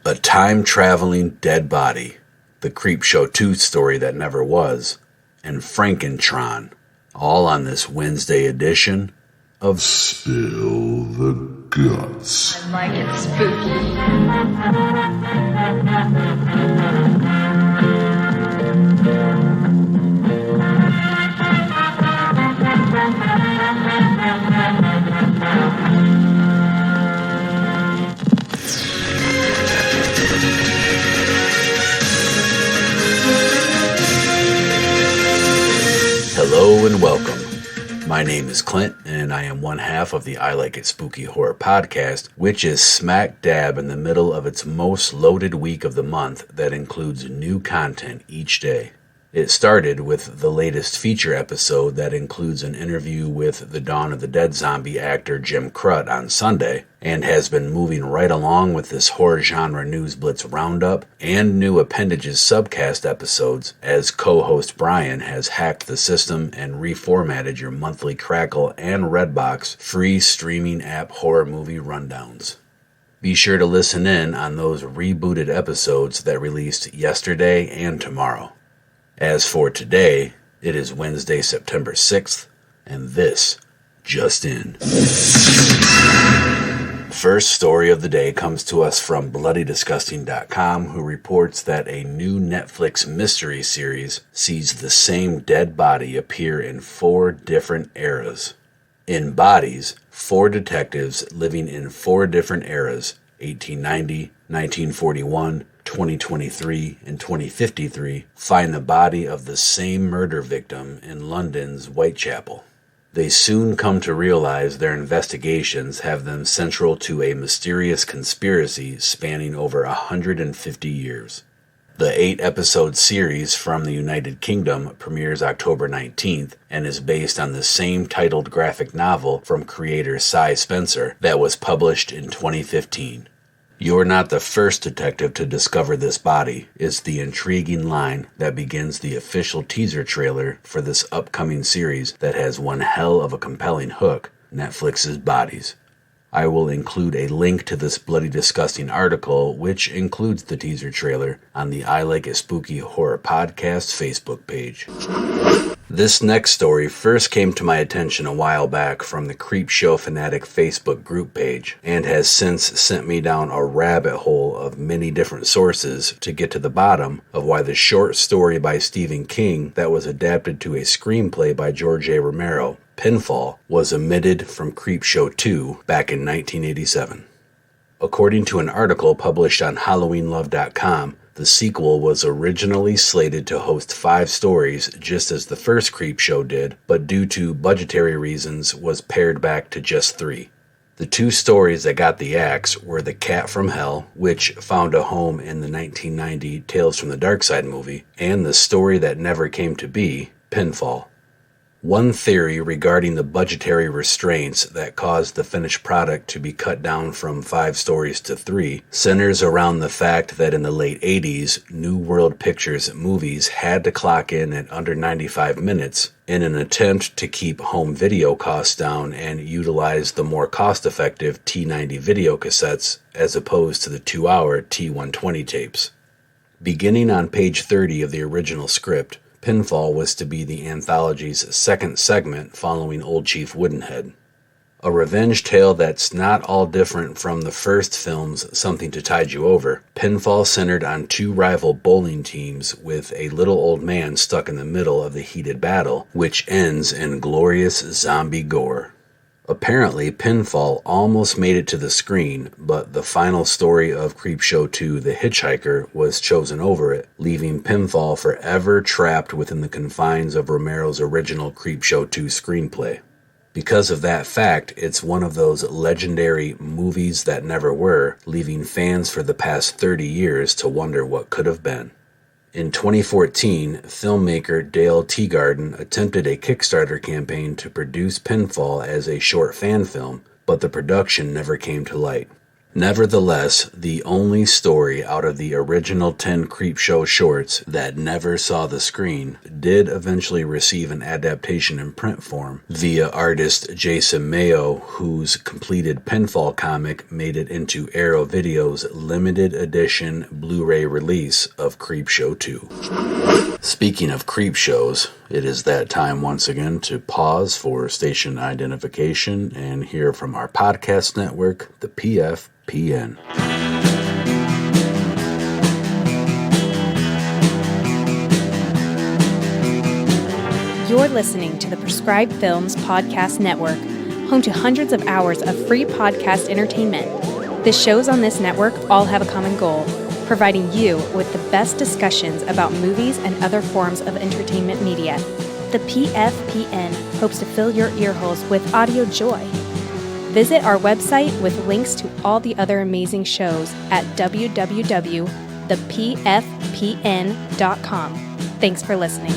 A time-traveling dead body, the Creepshow 2 story that never was, and Frankentron, all on this Wednesday edition of Spill the Guts. I like it spooky. Hello and welcome. My name is Clint, and I am one half of the I Like It Spooky Horror podcast, which is smack dab in the middle of its most loaded week of the month that includes new content each day. It started with the latest feature episode that includes an interview with the Dawn of the Dead zombie actor Jim Crut on Sunday, and has been moving right along with this horror genre news blitz roundup and new appendages subcast episodes as co-host Brian has hacked the system and reformatted your monthly Crackle and Redbox free streaming app horror movie rundowns. Be sure to listen in on those rebooted episodes that released yesterday and tomorrow. As for today, it is Wednesday, September 6th, and this just in. First story of the day comes to us from BloodyDisgusting.com, who reports that a new Netflix mystery series sees the same dead body appear in 4 different eras. In Bodies, 4 detectives living in 4 different eras, 1890, 1941, 2023, and 2053, find the body of the same murder victim in London's Whitechapel. They soon come to realize their investigations have them central to a mysterious conspiracy spanning over 150 years. The 8-episode series from the United Kingdom premieres October 19th and is based on the same titled graphic novel from creator Cy Spencer that was published in 2015. "You're not the first detective to discover this body" is the intriguing line that begins the official teaser trailer for this upcoming series that has one hell of a compelling hook, Netflix's Bodies. I will include a link to this Bloody Disgusting article, which includes the teaser trailer, on the I Like It Spooky Horror Podcast Facebook page. This next story first came to my attention a while back from the Creepshow Fanatic Facebook group page, and has since sent me down a rabbit hole of many different sources to get to the bottom of why the short story by Stephen King that was adapted to a screenplay by George A. Romero, Pinfall, was omitted from Creepshow 2 back in 1987. According to an article published on HalloweenLove.com, the sequel was originally slated to host 5 stories just as the first Creepshow did, but due to budgetary reasons was pared back to just 3. The 2 stories that got the axe were The Cat from Hell, which found a home in the 1990 Tales from the Dark Side movie, and the story that never came to be, Pinfall. One theory regarding the budgetary restraints that caused the finished product to be cut down from 5 stories to 3 centers around the fact that in the late 80s, New World Pictures movies had to clock in at under 95 minutes in an attempt to keep home video costs down and utilize the more cost-effective T90 video cassettes as opposed to the 2-hour T120 tapes. Beginning on page 30 of the original script, Pinfall was to be the anthology's second segment following Old Chief Woodenhead. A revenge tale that's not all different from the first film's Something to Tide You Over, Pinfall centered on 2 rival bowling teams with a little old man stuck in the middle of the heated battle, which ends in glorious zombie gore. Apparently, Pinfall almost made it to the screen, but the final story of Creepshow 2, The Hitchhiker, was chosen over it, leaving Pinfall forever trapped within the confines of Romero's original Creepshow 2 screenplay. Because of that fact, it's one of those legendary movies that never were, leaving fans for the past 30 years to wonder what could have been. In 2014, filmmaker Dale Teagarden attempted a Kickstarter campaign to produce Pinfall as a short fan film, but the production never came to light. Nevertheless, the only story out of the original 10 Creepshow shorts that never saw the screen did eventually receive an adaptation in print form via artist Jason Mayo, whose completed Pinfall comic made it into Arrow Video's limited edition Blu-ray release of Creepshow 2. Speaking of Creepshows, it is that time once again to pause for station identification and hear from our podcast network, the PFPN. You're listening to the Prescribed Films Podcast Network, home to hundreds of hours of free podcast entertainment. The shows on this network all have a common goal: providing you with the best discussions about movies and other forms of entertainment media. The PFPN hopes to fill your earholes with audio joy. Visit our website with links to all the other amazing shows at www.thepfpn.com. Thanks for listening.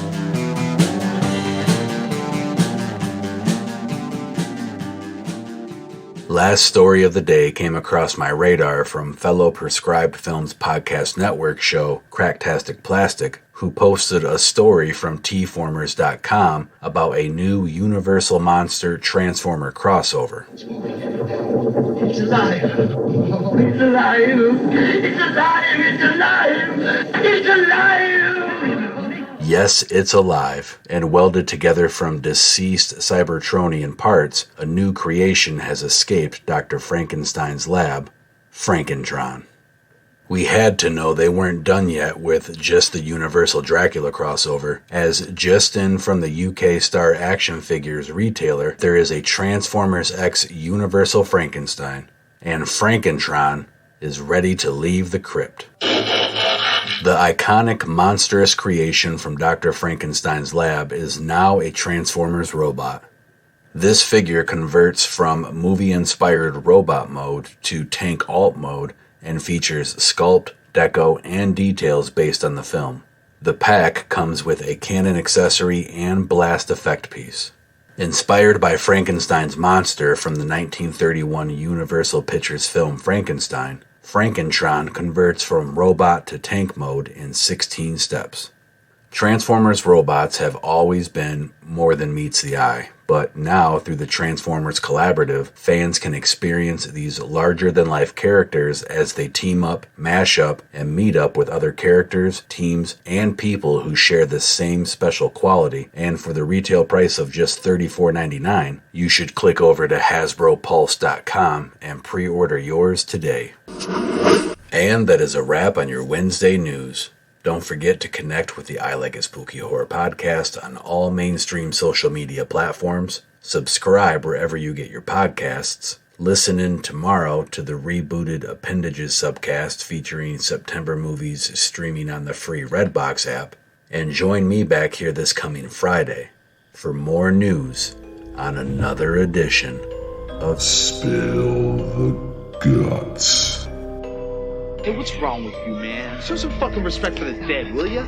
Last story of the day came across my radar from fellow Prescribed Films Podcast Network show Cracktastic Plastic, who posted a story from tformers.com about a new Universal Monster Transformer crossover. It's alive! It's alive! It's alive! It's alive! It's alive! Yes, it's alive, and welded together from deceased Cybertronian parts, a new creation has escaped Dr. Frankenstein's lab, Frankentron. We had to know they weren't done yet with just the Universal Dracula crossover, as just in from the UK Star Action Figures retailer, there is a Transformers X Universal Frankenstein, and Frankentron is ready to leave the crypt. The iconic monstrous creation from Dr. Frankenstein's lab is now a Transformers robot. This figure converts from movie-inspired robot mode to tank alt mode and features sculpt, deco, and details based on the film. The pack comes with a cannon accessory and blast effect piece. Inspired by Frankenstein's monster from the 1931 Universal Pictures film Frankenstein, Frankentron converts from robot to tank mode in 16 steps. Transformers robots have always been more than meets the eye, but now through the Transformers Collaborative, fans can experience these larger-than-life characters as they team up, mash up, and meet up with other characters, teams, and people who share the same special quality, and for the retail price of just $34.99, you should click over to HasbroPulse.com and pre-order yours today. And that is a wrap on your Wednesday news. Don't forget to connect with the I Like It Spooky Horror podcast on all mainstream social media platforms. Subscribe wherever you get your podcasts. Listen in tomorrow to the rebooted Appendages subcast featuring September movies streaming on the free Redbox app. And join me back here this coming Friday for more news on another edition of Spill the Guts. Hey, what's wrong with you, man? Show some fucking respect for the dead, will ya?